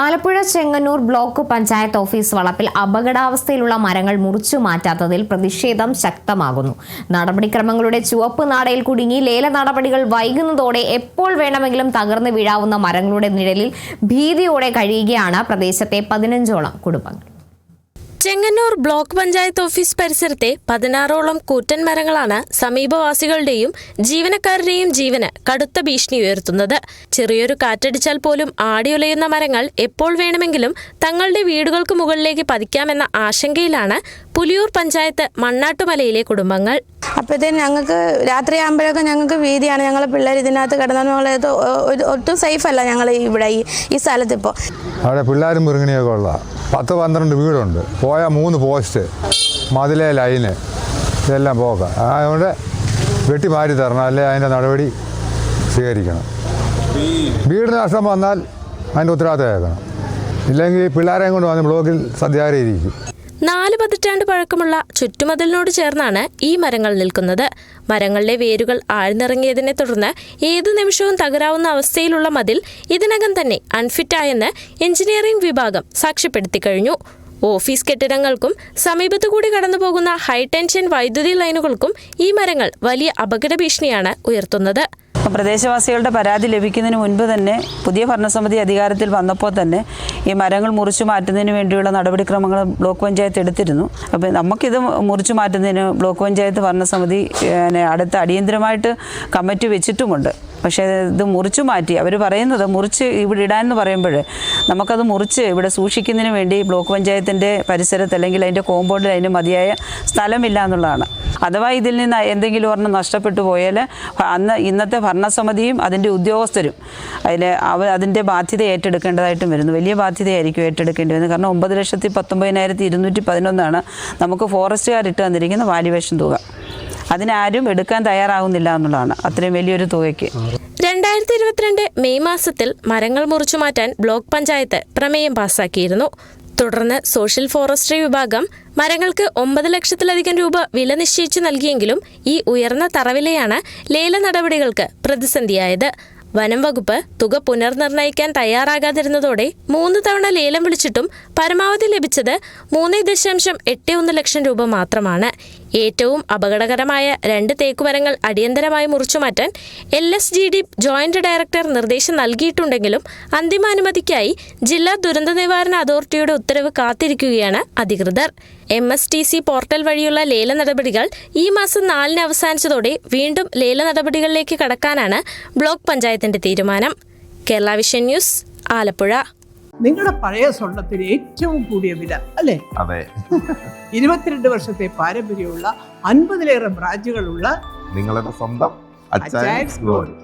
Alappuzha Chengannur block panchayat office വളപ്പിൽ അപകടാവസ്ഥയിലുള്ള മരങ്ങൾ മുറിച്ചു മാറ്റാത്തതിൽ പ്രതിഷേധം ശക്തമാകുന്നു. നടപടിക്രമങ്ങളുടെ ചുവപ്പ് നാടയിൽ കുടുങ്ങി ലേല നടപടികൾ വൈകുന്നതോടെ എപ്പോൾ വേണമെങ്കിലും തകർന്നു വീഴാവുന്ന മരങ്ങളുടെ നിഴലിൽ ഭീതിയോടെ കഴിയുകയാണ് പ്രദേശത്തെ 15ഓളം കുടുംബങ്ങൾ. ചെങ്ങന്നൂർ ബ്ലോക്ക് പഞ്ചായത്ത് ഓഫീസ് പരിസരത്തെ 16ഓളം കൂറ്റൻ മരങ്ങളാണ് സമീപവാസികളുടെയും ജീവനക്കാരുടെയും ജീവന് കടുത്ത ഭീഷണി ഉയർത്തുന്നത്. ചെറിയൊരു കാറ്റടിച്ചാൽ പോലും ആടിയുലയുന്ന മരങ്ങൾ എപ്പോൾ വേണമെങ്കിലും തങ്ങളുടെ വീടുകൾക്ക് മുകളിലേക്ക് പതിക്കാമെന്ന ആശങ്കയിലാണ് പുലിയൂർ പഞ്ചായത്ത് മണ്ണാട്ടുമലയിലെ കുടുംബങ്ങൾ. അപ്പോഴത്തേനും ഞങ്ങൾക്ക് രാത്രിയാകുമ്പോഴൊക്കെ ഞങ്ങൾക്ക് ഭീതിയാണ്. ഞങ്ങൾ പിള്ളേർ ഇതിനകത്ത് കിടന്നത് ഒട്ടും സേഫ് അല്ല. ഞങ്ങൾ ഇവിടെ ഈ സ്ഥലത്ത് ഇപ്പോൾ അവിടെ പിള്ളേരും മുരുങ്ങണിയൊക്കെ ഉള്ള 10-12 വീടുണ്ട്. പോയ 3 പോസ്റ്റ്, മതിലെ ലൈന്, ഇതെല്ലാം പോക്കാം. അതുകൊണ്ട് വെട്ടി മാറ്റി തരണം, അല്ലെ അതിൻ്റെ നടപടി സ്വീകരിക്കണം. വീട് നഷ്ടം വന്നാൽ അതിൻ്റെ ഉത്തരവാദിത്തം ഏൽക്കണം. ഇല്ലെങ്കിൽ പിള്ളേരെയും കൊണ്ട് വന്ന് ബ്ലോക്കിൽ സദ്യയിരിക്കും. 4 പതിറ്റാണ്ട് പഴക്കമുള്ള ചുറ്റുമതിലിനോട് ചേർന്നാണ് ഈ മരങ്ങൾ നിൽക്കുന്നത്. മരങ്ങളുടെ വേരുകൾ ആഴ്ന്നിറങ്ങിയതിനെ തുടർന്ന് ഏതു നിമിഷവും തകരാവുന്ന അവസ്ഥയിലുള്ള മതിൽ ഇതിനകം തന്നെ അൺഫിറ്റായെന്ന് എഞ്ചിനീയറിംഗ് വിഭാഗം സാക്ഷ്യപ്പെടുത്തി കഴിഞ്ഞു. ഓഫീസ് കെട്ടിടങ്ങൾക്കും സമീപത്തുകൂടി കടന്നുപോകുന്ന ഹൈടെൻഷൻ വൈദ്യുതി ലൈനുകൾക്കും ഈ മരങ്ങൾ വലിയ അപകട ഭീഷണിയാണ് ഉയർത്തുന്നത്. പ്രദേശവാസികളുടെ പരാതി ലഭിക്കുന്നതിന് മുൻപ് തന്നെ പുതിയ ഭരണസമിതി അധികാരത്തിൽ വന്നപ്പോൾ തന്നെ ഈ മരങ്ങൾ മുറിച്ചു മാറ്റുന്നതിന് വേണ്ടിയുള്ള നടപടിക്രമങ്ങൾ ബ്ലോക്ക് പഞ്ചായത്ത് എടുത്തിരുന്നു. അപ്പോൾ നമുക്കിത് മുറിച്ചു മാറ്റുന്നതിന് ബ്ലോക്ക് പഞ്ചായത്ത് ഭരണസമിതി അടുത്ത് അടിയന്തരമായിട്ട് കമ്മിറ്റി വെച്ചിട്ടുമുണ്ട്. പക്ഷേ ഇത് മുറിച്ചു മാറ്റി അവർ പറയുന്നത് മുറിച്ച് ഇവിടെ ഇടാനെന്ന് പറയുമ്പോൾ നമുക്കത് മുറിച്ച് ഇവിടെ സൂക്ഷിക്കുന്നതിന് വേണ്ടി ബ്ലോക്ക് പഞ്ചായത്തിൻ്റെ പരിസരത്ത് അല്ലെങ്കിൽ അതിൻ്റെ കോമ്പൗണ്ടിൽ അതിന് മതിയായ സ്ഥലമില്ല എന്നുള്ളതാണ്. അഥവാ ഇതിൽ നിന്ന് എന്തെങ്കിലും ഒരെണ്ണം നഷ്ടപ്പെട്ടു പോയാൽ ഇന്നത്തെ ഭരണസമിതിയും അതിൻ്റെ ഉദ്യോഗസ്ഥരും അതിൻ്റെ ബാധ്യത ഏറ്റെടുക്കേണ്ടതായിട്ടും വരുന്നു. വലിയ ബാധ്യതയായിരിക്കും ഏറ്റെടുക്കേണ്ടി വരുന്നത്. കാരണം 9,19,211 നമുക്ക് ഫോറസ്റ്റുകാർ ഇട്ട് തന്നിരിക്കുന്ന വാല്യുവേഷൻ തുക. അതിനാരും എടുക്കാൻ തയ്യാറാവുന്നില്ല എന്നുള്ളതാണ് അത്രയും വലിയൊരു തുകയ്ക്ക്. 2022 മെയ് മാസത്തിൽ മരങ്ങൾ മുറിച്ചു മാറ്റാൻ ബ്ലോക്ക് പഞ്ചായത്ത് പ്രമേയം പാസാക്കിയിരുന്നു. തുടർന്ന് സോഷ്യൽ ഫോറസ്ട്രി വിഭാഗം മരങ്ങൾക്ക് 9 ലക്ഷത്തിലധികം രൂപ വില നിശ്ചയിച്ചു നൽകിയെങ്കിലും ഈ ഉയർന്ന തറവിലയാണ് ലേല നടപടികൾക്ക് പ്രതിസന്ധിയായത്. വനം വകുപ്പ് തുക പുനർനിർണയിക്കാൻ തയ്യാറാകാതിരുന്നതോടെ 3 തവണ ലേലം വിളിച്ചിട്ടും പരമാവധി ലഭിച്ചത് 3.81 ലക്ഷം രൂപ മാത്രമാണ്. ഏറ്റവും അപകടകരമായ 2 തേക്കുമരങ്ങൾ അടിയന്തരമായി മുറിച്ചുമാറ്റാൻ LSGD ജോയിന്റ് ഡയറക്ടർ നിർദ്ദേശം നൽകിയിട്ടുണ്ടെങ്കിലും അന്തിമാനുമതിക്കായി ജില്ലാ ദുരന്ത നിവാരണ അതോറിറ്റിയുടെ ഉത്തരവ് കാത്തിരിക്കുകയാണ് അധികൃതർ. MSTC പോർട്ടൽ വഴിയുള്ള ലേല നടപടികൾ ഈ മാസം 4-ന് അവസാനിച്ചതോടെ വീണ്ടും ലേല നടപടികളിലേക്ക് കടക്കാനാണ് ബ്ലോക്ക് പഞ്ചായത്തിന്റെ തീരുമാനം. Kerala vision news, Alappuzha. നിങ്ങളുടെ പഴയ സ്വർണത്തിന് ഏറ്റവും കൂടിയ വില അല്ലേ? അതെ. 22 വർഷത്തെ പാരമ്പര്യമുള്ള 50-ലേറെ ബ്രാഞ്ചുകളുള്ള നിങ്ങളുടെ സ്വന്തം അച്ചായൻസ് ഗോൾഡ്.